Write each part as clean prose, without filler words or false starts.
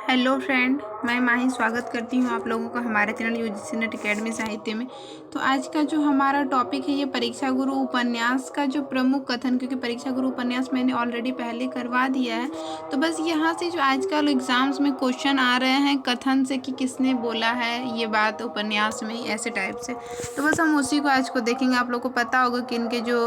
Hello friend, मैं माही स्वागत करती हूँ आप लोगों का हमारे चैनल यूजीसी नेट अकेडमी साहित्य में। तो आज का जो हमारा टॉपिक है ये परीक्षा गुरु उपन्यास का जो प्रमुख कथन, क्योंकि परीक्षा गुरु उपन्यास मैंने ऑलरेडी पहले करवा दिया है। तो बस यहाँ से जो आजकल एग्ज़ाम्स में क्वेश्चन आ रहे हैं कथन से कि किसने बोला है ये बात उपन्यास में, ऐसे टाइप से। तो बस हम उसी को आज को देखेंगे। आप लोग को पता होगा कि इनके जो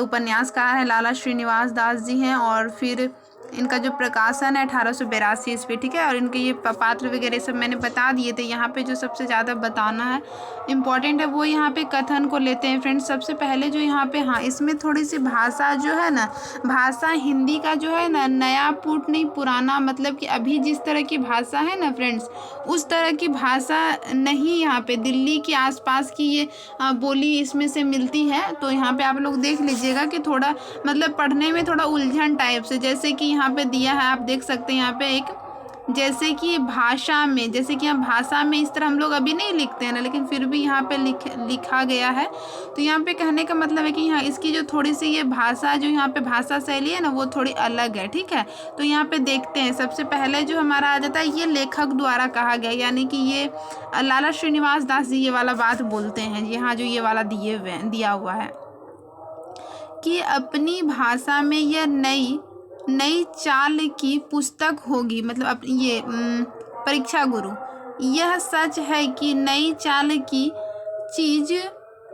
उपन्यासकार हैं लाला श्रीनिवास दास जी हैं, और फिर इनका जो प्रकाशन है 1882 ईस्वी, ठीक है। और इनके ये पात्र वगैरह सब मैंने बता दिए थे। यहाँ पे जो सबसे ज़्यादा बताना है इम्पॉर्टेंट है वो यहाँ पे कथन को लेते हैं फ्रेंड्स। सबसे पहले जो यहाँ पे, हाँ, इसमें थोड़ी सी भाषा जो है ना, भाषा हिंदी का जो है ना, नया पुट नहीं पुराना, मतलब कि अभी जिस तरह की भाषा है ना फ्रेंड्स, उस तरह की भाषा नहीं यहाँ पे दिल्ली के आसपास की ये बोली इसमें से मिलती है। तो यहाँ पे आप लोग देख लीजिएगा कि थोड़ा मतलब पढ़ने में थोड़ा उलझन टाइप से, जैसे कि यहाँ पे दिया है, आप देख सकते हैं यहाँ पे एक, जैसे कि भाषा में, जैसे कि यहाँ भाषा में इस तरह हम लोग अभी नहीं लिखते हैं ना, लेकिन फिर भी यहाँ पे लिखा गया है। तो यहाँ पे कहने का मतलब है कि यहाँ इसकी जो थोड़ी सी ये भाषा, जो यहाँ पे भाषा शैली है ना, वो थोड़ी अलग है, ठीक है। तो यहाँ पे देखते हैं, सबसे पहले जो हमारा आ जाता है ये लेखक द्वारा कहा गया, यानी कि ये लाला श्रीनिवास दास जी ये वाला बात बोलते हैं। यहाँ जो ये वाला दिया हुआ है कि अपनी भाषा में यह नई चाल की पुस्तक होगी, मतलब ये परीक्षा गुरु, यह सच है कि नई चाल की चीज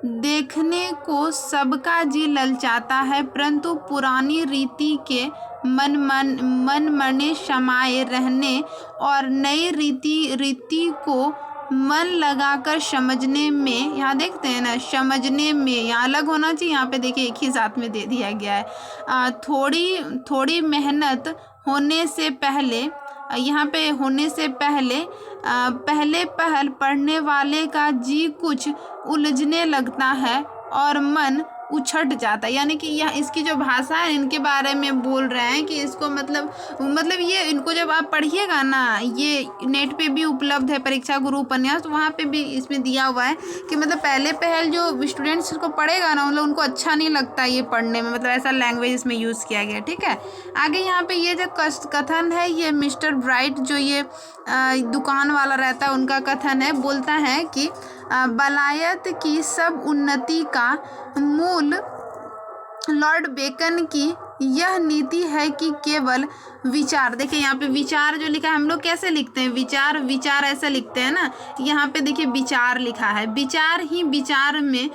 देखने को सबका जी ललचाता है, परंतु पुरानी रीति के मन मने समाये रहने और नई रीति को मन लगाकर समझने में, यहाँ देखते हैं ना, समझने में यहाँ अलग होना चाहिए, यहाँ पे देखिए एक ही साथ में दे दिया गया है। थोड़ी मेहनत होने से पहले, यहाँ पे होने से पहले पहल पढ़ने वाले का जी कुछ उलझने लगता है और मन उछट जाता है। यानी कि यह इसकी जो भाषा है इनके बारे में बोल रहे हैं कि इसको मतलब ये इनको जब आप पढ़िएगा ना, ये नेट पे भी उपलब्ध है परीक्षा गुरु उपन्यास, तो वहाँ पे भी इसमें दिया हुआ है कि मतलब पहल जो स्टूडेंट्स इसको पढ़ेगा ना, मतलब उनको अच्छा नहीं लगता ये पढ़ने में, मतलब ऐसा लैंग्वेज इसमें यूज़ किया गया, ठीक है। आगे यहाँ पे ये जो कथन है, ये मिस्टर ब्राइट जो ये दुकान वाला रहता है उनका कथन है। बोलता है कि बलायत की सब उन्नति का मूल लॉर्ड बेकन की यह नीति है कि केवल विचार, देखिए यहाँ पे विचार जो लिखा है, हम लोग कैसे लिखते हैं विचार ऐसे लिखते हैं ना, यहाँ पे देखिए विचार लिखा है। विचार ही विचार में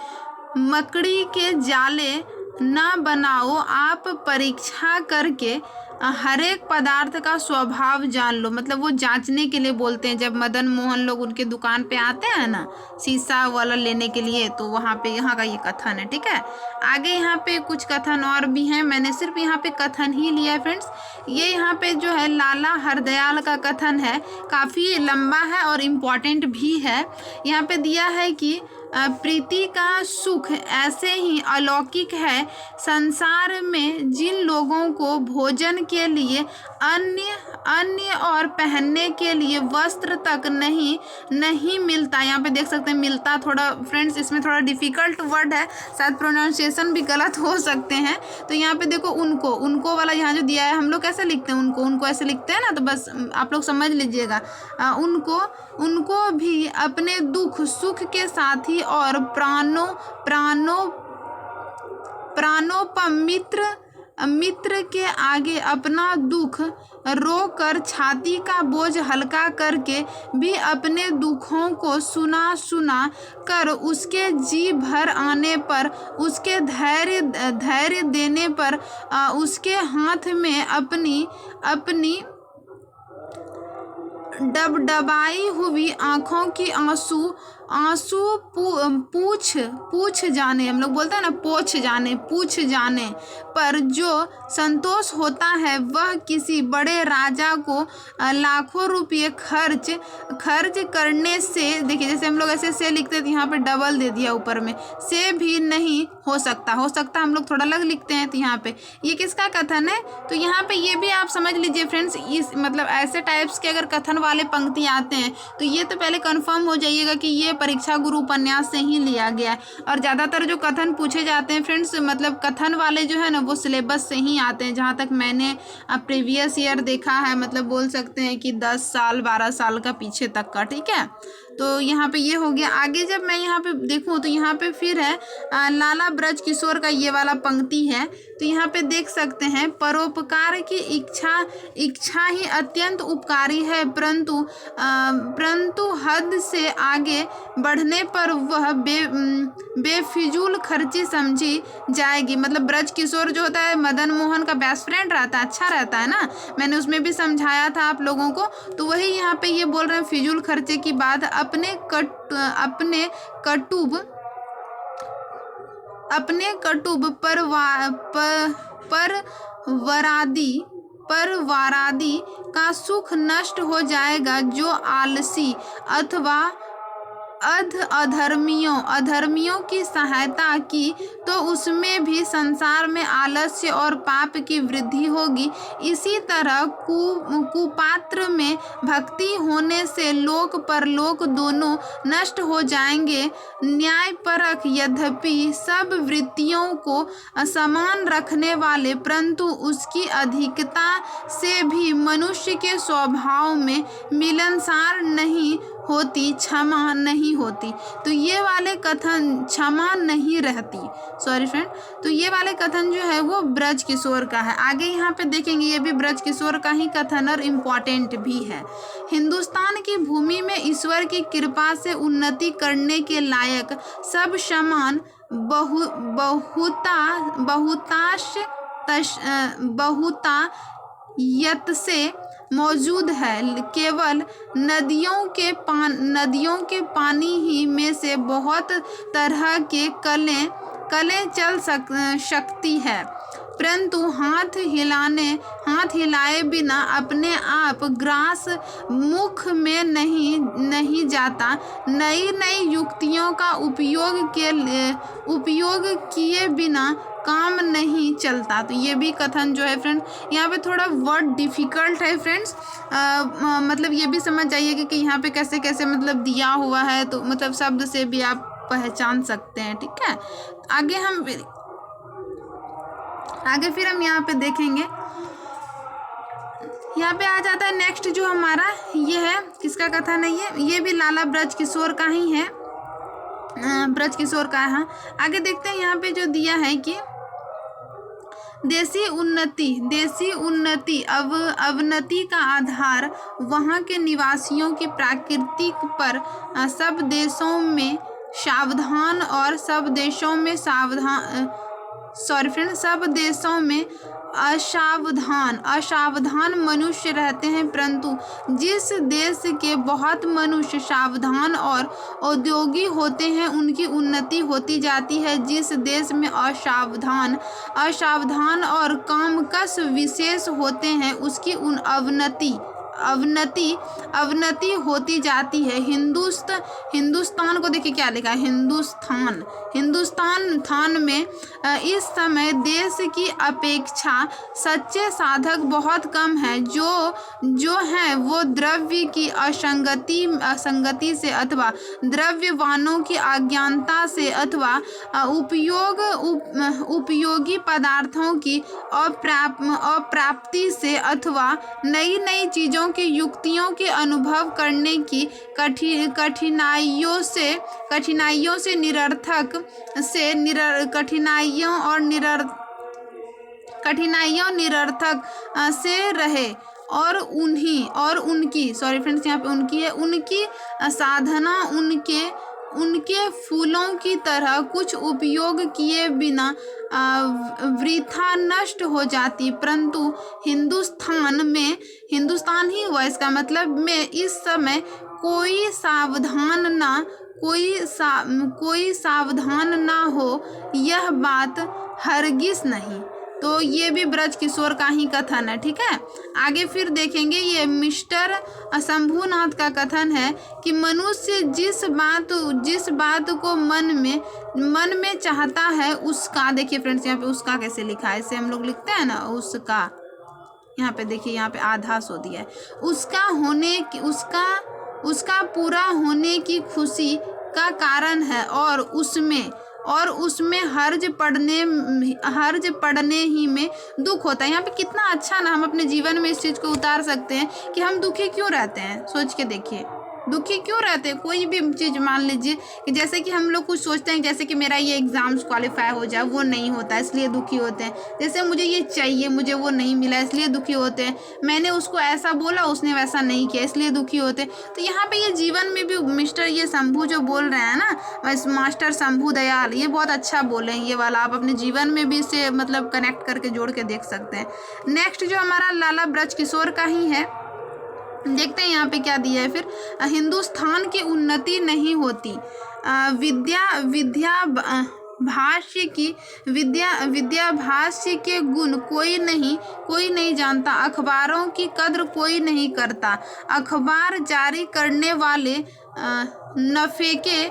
मकड़ी के जाले ना बनाओ, आप परीक्षा करके हर एक पदार्थ का स्वभाव जान लो, मतलब वो जांचने के लिए बोलते हैं। जब मदन मोहन लोग उनके दुकान पे आते हैं ना शीशा वाला लेने के लिए, तो वहाँ पे यहाँ का ये कथन है, ठीक है। आगे यहाँ पे कुछ कथन और भी हैं, मैंने सिर्फ यहाँ पे कथन ही लिया है फ्रेंड्स। ये यहाँ पे जो है लाला हरदयाल का कथन है, काफ़ी लंबा है और इम्पॉर्टेंट भी है। यहाँ पे दिया है कि प्रीति का सुख ऐसे ही अलौकिक है, संसार में जिन लोगों को भोजन के लिए अन्य और पहनने के लिए वस्त्र तक नहीं मिलता, यहाँ पे देख सकते हैं मिलता, थोड़ा फ्रेंड्स इसमें थोड़ा डिफ़िकल्ट वर्ड है, शायद प्रोनाउंसिएशन भी गलत हो सकते हैं। तो यहाँ पे देखो उनको वाला यहाँ जो दिया है, हम लोग कैसे लिखते हैं उनको ऐसे लिखते हैं ना, तो बस आप लोग समझ लीजिएगा। उनको भी अपने दुख सुख के साथी और मित्र के आगे अपना दुख रोकर छाती का बोझ हल्का करके भी अपने दुखों को सुना कर उसके जी भर आने पर, उसके धैर्य देने पर उसके हाथ में अपनी डबडबाई हुई आँखों की आंसू पूछ जाने, हम लोग बोलते हैं ना पूछ जाने पर जो संतोष होता है वह किसी बड़े राजा को लाखों रुपये खर्च करने से, देखिए जैसे हम लोग ऐसे से लिखते थे, यहाँ पे डबल दे दिया ऊपर में, से भी नहीं हो सकता हम लोग थोड़ा अलग लिखते हैं। तो यहाँ पे ये किसका कथन है, तो यहाँ पे ये भी आप समझ लीजिए फ्रेंड्स, इस मतलब ऐसे टाइप्स के अगर कथन वाले पंक्ति आते हैं तो ये तो पहले कंफर्म हो जाइएगा कि ये परीक्षा गुरु उपन्यास से ही लिया गया है। और ज़्यादातर जो कथन पूछे जाते हैं फ्रेंड्स, मतलब कथन वाले जो है ना वो सिलेबस से ही आते हैं, जहाँ तक मैंने प्रीवियस ईयर देखा है, मतलब बोल सकते हैं कि 10 साल 12 साल का पीछे तक का। ठीक है, तो यहाँ पे ये हो गया। आगे जब मैं यहाँ पे देखूँ तो यहाँ पे फिर है लाला ब्रज किशोर का ये वाला पंक्ति है। तो यहाँ पे देख सकते हैं, परोपकार की इच्छा ही अत्यंत उपकारी है, परंतु हद से आगे बढ़ने पर वह बेफिजूल खर्ची समझी जाएगी। मतलब ब्रज किशोर जो होता है मदन मोहन का बेस्ट फ्रेंड रहता है, अच्छा रहता है ना, मैंने उसमें भी समझाया था आप लोगों को। तो वही यहाँ पे ये बोल रहे हैं फिजूल खर्चे की बात अपने कटुब परवारादी का सुख नष्ट हो जाएगा। जो आलसी अथवा अधर्मियों की सहायता की तो उसमें भी संसार में आलस्य और पाप की वृद्धि होगी। इसी तरह कुपात्र में भक्ति होने से लोक परलोक दोनों नष्ट हो जाएंगे। न्यायपरक यद्यपि सब वृत्तियों को समान रखने वाले, परंतु उसकी अधिकता से भी मनुष्य के स्वभाव में मिलनसार नहीं होती, क्षमा नहीं होती। तो ये वाले कथन क्षमा नहीं रहती, सॉरी फ्रेंड। तो ये वाले कथन जो है वो ब्रज किशोर का है। आगे यहाँ पे देखेंगे ये भी ब्रज किशोर का ही कथन और इम्पॉर्टेंट भी है। हिंदुस्तान की भूमि में ईश्वर की कृपा से उन्नति करने के लायक सब समान बहुतायत से मौजूद है। केवल नदियों के पानी ही में से बहुत तरह के कलें चल सकती है, परंतु हाथ हिलाए बिना अपने आप ग्रास मुख में नहीं जाता। नई युक्तियों का उपयोग किए बिना काम नहीं चलता। तो ये भी कथन जो है फ्रेंड, यहाँ पे थोड़ा वर्ड डिफ़िकल्ट है फ्रेंड्स, मतलब ये भी समझ जाइए कि यहाँ पे कैसे कैसे मतलब दिया हुआ है, तो मतलब शब्द से भी आप पहचान सकते हैं। ठीक है, आगे फिर हम यहाँ पे देखेंगे। यहाँ पे आ जाता है नेक्स्ट जो हमारा ये है, किसका कथन है ये भी लाला ब्रज किशोर का ही है, ब्रज किशोर का है। हाँ, आगे देखते हैं यहाँ पे जो दिया है कि देशी उन्नति अवनति का आधार वहाँ के निवासियों की प्रकृति पर सब देशों में असावधान मनुष्य रहते हैं, परंतु जिस देश के बहुत मनुष्य सावधान और औद्योगी होते हैं उनकी उन्नति होती जाती है। जिस देश में असावधान और कामकस विशेष होते हैं उसकी अवनति होती जाती है। हिंदुस्तान को देखिए क्या लिखा है, हिंदुस्तान में इस समय देश की अपेक्षा सच्चे साधक बहुत कम है। जो है वो द्रव्य की असंगति से अथवा द्रव्यवानों की अज्ञानता से अथवा उपयोगी पदार्थों की अप्राप्ति से अथवा नई चीज़ों की युक्तियों के अनुभव करने की कठिनाइयों निरर्थक से रहे और उनकी सॉरी फ्रेंड्स यहाँ पे उनकी है, उनकी साधना उनके फूलों की तरह कुछ उपयोग किए बिना वृथा नष्ट हो जाती। परंतु हिंदुस्तान ही हुआ इसका मतलब में इस समय कोई सावधान ना हो, यह बात हरगिज नहीं। तो ये भी ब्रज किशोर का ही कथन है। ठीक है, आगे फिर देखेंगे ये मिस्टर शंभुनाथ का कथन है कि मनुष्य जिस बात को मन में चाहता है उसका, देखिए फ्रेंड्स यहाँ पे उसका कैसे लिखा है, इसे हम लोग लिखते हैं ना उसका, यहाँ पे देखिए यहाँ पे आधा सो दिया है, उसका उसका पूरा होने की खुशी का कारण है, और उसमें हर्ज पड़ने ही में दुख होता है। यहाँ पे कितना अच्छा ना हम अपने जीवन में इस चीज़ को उतार सकते हैं कि हम दुखी क्यों रहते हैं। सोच के देखिए, दुखी क्यों रहते हैं। कोई भी चीज़ मान लीजिए कि जैसे कि हम लोग कुछ सोचते हैं, जैसे कि मेरा ये एग्ज़ाम्स क्वालिफाई हो जाए, वो नहीं होता है इसलिए दुखी होते हैं। जैसे मुझे ये चाहिए, मुझे वो नहीं मिला इसलिए दुखी होते हैं। मैंने उसको ऐसा बोला, उसने वैसा नहीं किया इसलिए दुखी होते हैं। तो यहाँ पे ये जीवन में भी मिस्टर ये शंभू जो बोल रहे हैं ना, मास्टर शंभू दयाल, ये बहुत अच्छा बोले हैं। ये वाला आप अपने जीवन में भी इसे मतलब कनेक्ट करके जोड़ के देख सकते हैं। नेक्स्ट जो हमारा लाला ब्रजकिशोर का ही है, देखते हैं यहाँ पे क्या दिया है। फिर हिंदुस्तान की उन्नति नहीं होती, विद्या भाष्य के गुण कोई नहीं जानता, अखबारों की कद्र कोई नहीं करता, अखबार जारी करने वाले नफ़े के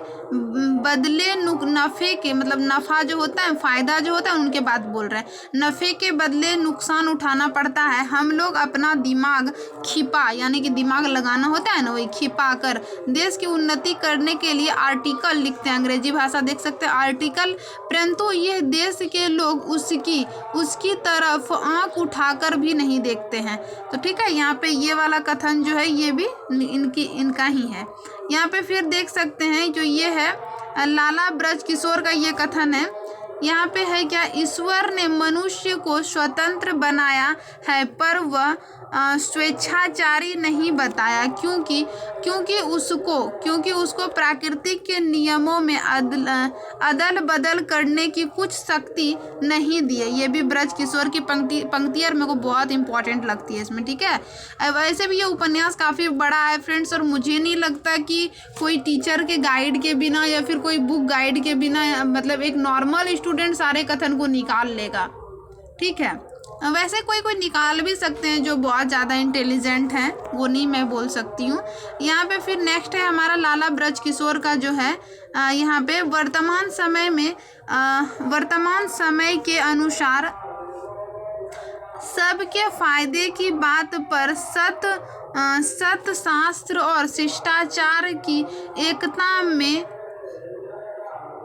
बदले नफ़े के मतलब नफ़ा जो होता है, फ़ायदा जो होता है, उनके बात बोल रहे हैं। नफ़े के बदले नुकसान उठाना पड़ता है। हम लोग अपना दिमाग खिपा, यानी कि दिमाग लगाना होता है ना, वही खिपा कर देश की उन्नति करने के लिए आर्टिकल लिखते हैं। अंग्रेजी भाषा देख सकते हैं आर्टिकल, परंतु यह देश के लोग उसकी तरफ आँख उठाकर भी नहीं देखते हैं। तो ठीक है, यहाँ पे ये वाला कथन जो है ये भी इनका ही है। यहाँ पे फिर देख सकते हैं जो ये है लाला ब्रजकिशोर का ये कथन है। यहाँ पे है क्या, ईश्वर ने मनुष्य को स्वतंत्र बनाया है पर वह स्वेच्छाचारी नहीं बताया, क्योंकि उसको प्राकृतिक के नियमों में अदल बदल करने की कुछ शक्ति नहीं दी है। ये भी ब्रजकिशोर की पंक्ति और मेरे को बहुत इंपॉर्टेंट लगती है इसमें। ठीक है, वैसे भी ये उपन्यास काफ़ी बड़ा है फ्रेंड्स, और मुझे नहीं लगता कि कोई टीचर के गाइड के बिना या फिर कोई बुक गाइड के बिना मतलब एक नॉर्मल स्टूडेंट सारे कथन को निकाल लेगा। ठीक है, वैसे कोई निकाल भी सकते हैं जो बहुत ज़्यादा इंटेलिजेंट हैं, वो नहीं मैं बोल सकती हूँ। यहाँ पे फिर नेक्स्ट है हमारा लाला ब्रजकिशोर का जो है यहाँ पे वर्तमान समय के अनुसार सबके फायदे की बात पर सत शास्त्र और शिष्टाचार की एकता में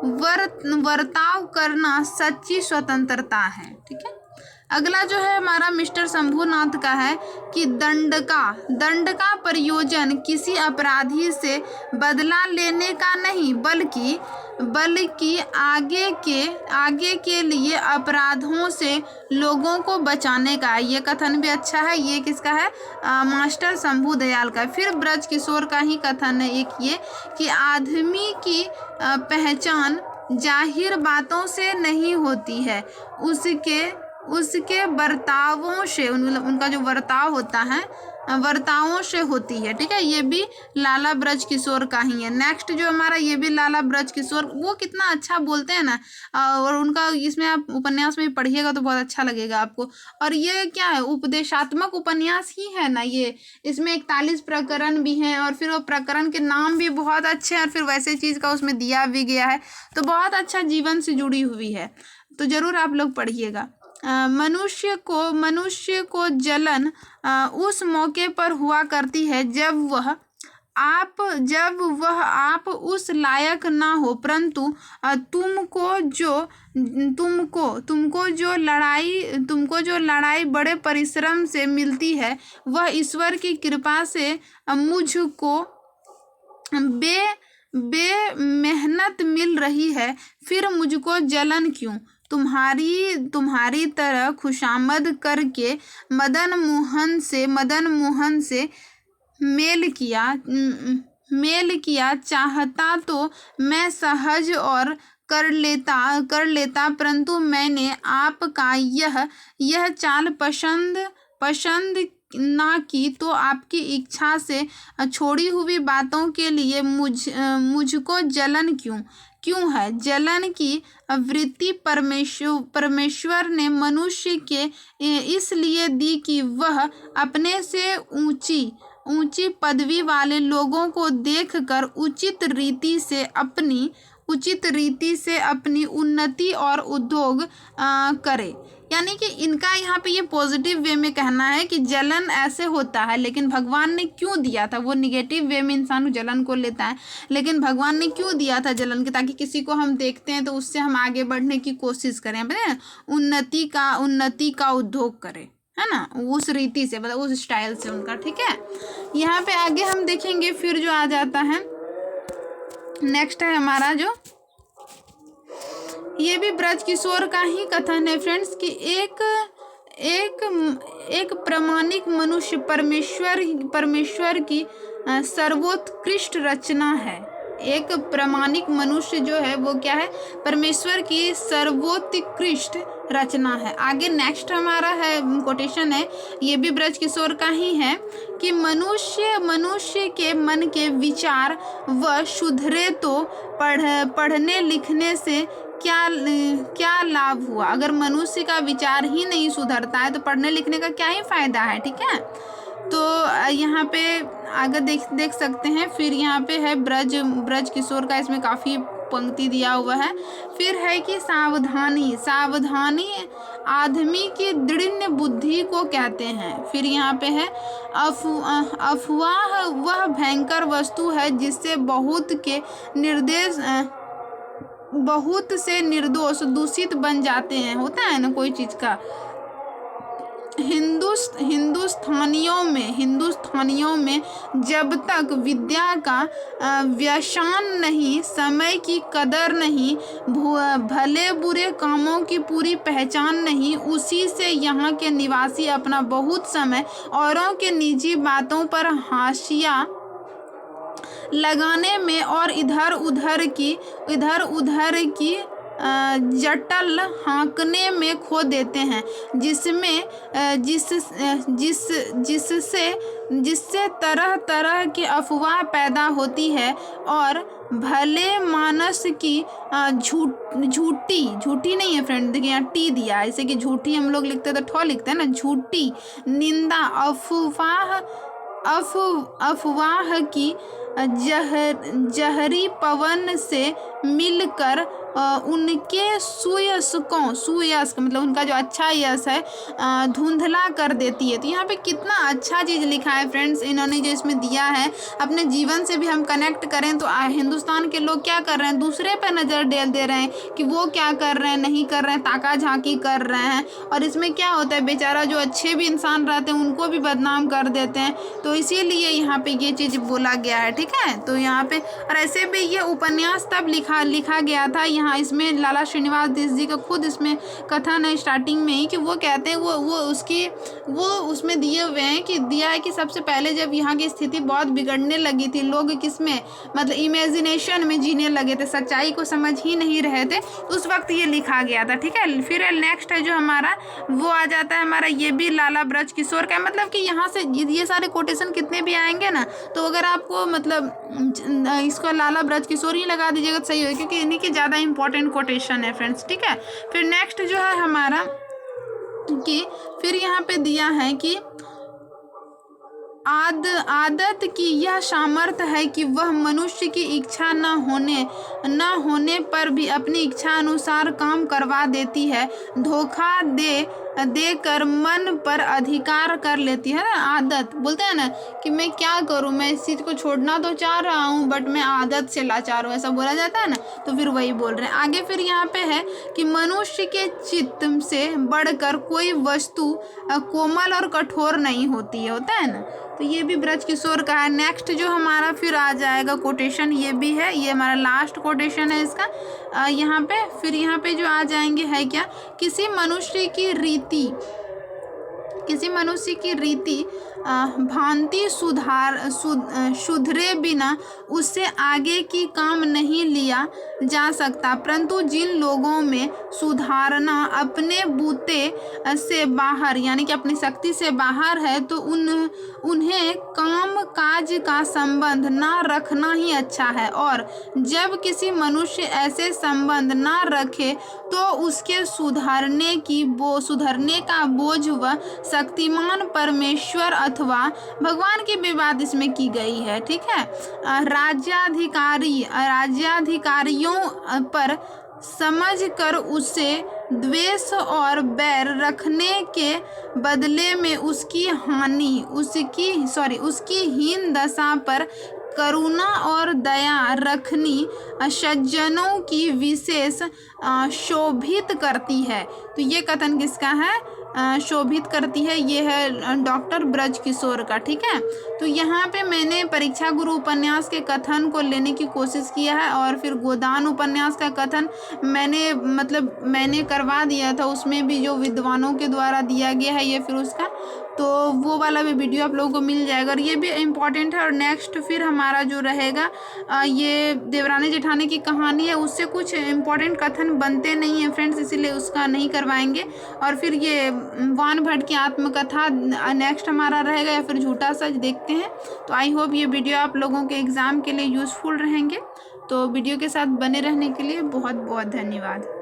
वर्ताव करना सच्ची स्वतंत्रता है। ठीक है, अगला जो है हमारा मिस्टर शंभूनाथ का है कि दंड का प्रयोजन किसी अपराधी से बदला लेने का नहीं, बल्कि आगे के लिए अपराधों से लोगों को बचाने का है। ये कथन भी अच्छा है। ये किसका है, मास्टर शंभू दयाल का। फिर ब्रजकिशोर का ही कथन है एक ये कि आदमी की पहचान जाहिर बातों से नहीं होती है, उसके बर्तावों से, उनका जो बर्ताव होता है वर्ताओं से होती है। ठीक है, ये भी लाला ब्रजकिशोर का ही है। नेक्स्ट जो हमारा ये भी लाला ब्रजकिशोर, वो कितना अच्छा बोलते हैं ना, और उनका इसमें आप उपन्यास में पढ़िएगा तो बहुत अच्छा लगेगा आपको। और ये क्या है, उपदेशात्मक उपन्यास ही है ना ये। इसमें 41 प्रकरण भी हैं, और फिर वो प्रकरण के नाम भी बहुत अच्छे हैं, और फिर वैसे चीज़ का उसमें दिया भी गया है। तो बहुत अच्छा जीवन से जुड़ी हुई है, तो ज़रूर आप लोग पढ़िएगा। मनुष्य को जलन उस मौके पर हुआ करती है जब वह आप उस लायक ना हो, परंतु तुमको जो लड़ाई बड़े परिश्रम से मिलती है, वह ईश्वर की कृपा से मुझको मेहनत मिल रही है, फिर मुझको जलन क्यों। तुम्हारी तरह खुशामद करके मदन मोहन से मेल किया चाहता तो मैं सहज और कर लेता, परंतु मैंने आपका यह चाल पसंद ना की, तो आपकी इच्छा से छोड़ी हुई बातों के लिए मुझको जलन क्यों है। जलन की वृत्ति परमेश्वर ने मनुष्य के इसलिए दी कि वह अपने से ऊंची पदवी वाले लोगों को देखकर उचित रीति से अपनी उन्नति और उद्योग करे। यानी कि इनका यहाँ पे ये पॉजिटिव वे में कहना है कि जलन ऐसे होता है, लेकिन भगवान ने क्यों दिया था। वो निगेटिव वे में इंसान जलन को लेता है, लेकिन भगवान ने क्यों दिया था जलन के, ताकि किसी को हम देखते हैं तो उससे हम आगे बढ़ने की कोशिश करें, पता उन्नति का उद्योग करें, है ना, उस रीति से, मतलब उस स्टाइल से उनका। ठीक है, यहाँ पे आगे हम देखेंगे फिर जो आ जाता है नेक्स्ट है हमारा जो, ये भी ब्रज किशोर का ही कथन है फ्रेंड्स, कि एक प्रामाणिक मनुष्य परमेश्वर की सर्वोत्कृष्ट रचना है। एक प्रामाणिक मनुष्य जो है वो क्या है, परमेश्वर की सर्वोत्कृष्ट रचना है। आगे नेक्स्ट हमारा है कोटेशन है, ये भी ब्रज किशोर का ही है, कि मनुष्य के मन के विचार व सुधरे तो पढ़ने लिखने से क्या लाभ हुआ। अगर मनुष्य का विचार ही नहीं सुधरता है तो पढ़ने लिखने का क्या ही फायदा है। ठीक है, तो यहाँ पे आगे देख सकते हैं। फिर यहाँ पे है ब्रज किशोर का, इसमें काफ़ी पंक्ति दिया हुआ है। फिर है कि सावधानी आदमी की दृढ़ बुद्धि को कहते हैं। फिर यहाँ पे है अफवाह वह भयंकर वस्तु है जिससे बहुत से निर्दोष दूषित बन जाते हैं। होता है ना कोई चीज़ का। हिंदुस्तानियों में जब तक विद्या का व्यसन नहीं, समय की कदर नहीं, भले बुरे कामों की पूरी पहचान नहीं, उसी से यहाँ के निवासी अपना बहुत समय औरों के निजी बातों पर हाशिया लगाने में और इधर उधर की जटल हाँकने में खो देते हैं, जिससे तरह तरह की अफवाह पैदा होती है और भले मानस की झूठी नहीं है फ्रेंड, देखिए यहाँ टी दिया है, जैसे कि झूठी हम लोग लिखते हैं तो ठो लिखते हैं ना, झूठी निंदा अफवाह की जहरी पवन से मिलकर उनके सुयश मतलब उनका जो अच्छा यश है धुंधला कर देती है। तो यहाँ पे कितना अच्छा चीज़ लिखा है फ्रेंड्स, इन्होंने जो इसमें दिया है। अपने जीवन से भी हम कनेक्ट करें तो हिंदुस्तान के लोग क्या कर रहे हैं, दूसरे पर नज़र डेल दे रहे हैं कि वो क्या कर रहे हैं, नहीं कर रहे हैं, ताका झांकी कर रहे हैं। और इसमें क्या होता है, बेचारा जो अच्छे भी इंसान रहते हैं उनको भी बदनाम कर देते हैं। तो इसीलिए यहाँ पे ये चीज़ बोला गया है। ठीक है, तो यहाँ पे और ऐसे भी ये उपन्यास तब लिखा गया था। यहाँ इसमें लाला श्रीनिवास जी का खुद इसमें कथन है स्टार्टिंग में ही, कि वो कहते हैं वो उसमें दिए हुए हैं कि दिया है कि सबसे पहले जब यहाँ की स्थिति बहुत बिगड़ने लगी थी, लोग किसमें मतलब इमेजिनेशन में जीने लगे थे, सच्चाई को समझ ही नहीं रहे थे, उस वक्त ये लिखा गया था। ठीक है, फिर नेक्स्ट है जो हमारा वो आ जाता है हमारा, ये भी लाला ब्रज किशोर का। मतलब कि यहाँ से ये सारे कोटेशन कितने भी आएंगे ना, तो अगर आपको मतलब इसको लाला ब्रज किशोर ही लगा दीजिएगा तो सही होगा, क्योंकि इन्हीं के ज़्यादा इंपॉर्टेंट कोटेशन है फ्रेंड्स। ठीक है, फिर नेक्स्ट जो है हमारा कि फिर यहाँ पे दिया है कि आदत की यह सामर्थ्य है कि वह मनुष्य की इच्छा न होने पर भी अपनी इच्छा अनुसार काम करवा देती है, धोखा देकर मन पर अधिकार कर लेती है ना। आदत बोलते हैं ना कि मैं क्या करूं, मैं इस चीज़ को छोड़ना तो चाह रहा हूं बट मैं आदत से लाचार हूं, ऐसा बोला जाता है ना, तो फिर वही बोल रहे हैं आगे। फिर यहाँ पे है कि मनुष्य के चित्त से बढ़कर कोई वस्तु कोमल और कठोर नहीं होती है, होता है ना। तो ये भी ब्रज किशोर का है। नेक्स्ट जो हमारा फिर आ जाएगा कोटेशन, ये भी है, ये हमारा लास्ट कोटेशन है इसका यहाँ पे। फिर यहाँ पे जो आ जाएंगे है क्या, किसी मनुष्य की रीति भांति सुधरे बिना उससे आगे की काम नहीं लिया जा सकता, परंतु जिन लोगों में सुधारना अपने बूते से बाहर यानी कि अपनी शक्ति से बाहर है तो उन्हें काम काज का संबंध ना रखना ही अच्छा है। और जब किसी मनुष्य ऐसे संबंध ना रखे तो उसके सुधरने का बोझ व शक्तिमान परमेश्वर अथवा भगवान की भी बात इसमें की गई है। ठीक है, राज्याधिकारियों पर समझ कर उसे द्वेष और बैर रखने के बदले में उसकी हीन दशा पर करुणा और दया रखनी सज्जनों की विशेष शोभित करती है। तो ये कथन किसका है? शोभित करती है, ये है डॉक्टर ब्रज किशोर का। ठीक है, तो यहाँ पे मैंने परीक्षा गुरु उपन्यास के कथन को लेने की कोशिश किया है, और फिर गोदान उपन्यास का कथन मैंने करवा दिया था, उसमें भी जो विद्वानों के द्वारा दिया गया है, ये फिर उसका तो वो वाला भी वीडियो आप लोगों को मिल जाएगा, और ये भी इम्पॉर्टेंट है। और नेक्स्ट फिर हमारा जो रहेगा ये देवरानी जेठानी की कहानी है, उससे कुछ इम्पॉर्टेंट कथन बनते नहीं हैं फ्रेंड्स, इसीलिए उसका नहीं करवाएंगे। और फिर ये वान भट्ट की आत्मकथा नेक्स्ट हमारा रहेगा, या फिर झूठा सच, देखते हैं। तो आई होप ये वीडियो आप लोगों के एग्ज़ाम के लिए यूज़फुल रहेंगे। तो वीडियो के साथ बने रहने के लिए बहुत बहुत धन्यवाद।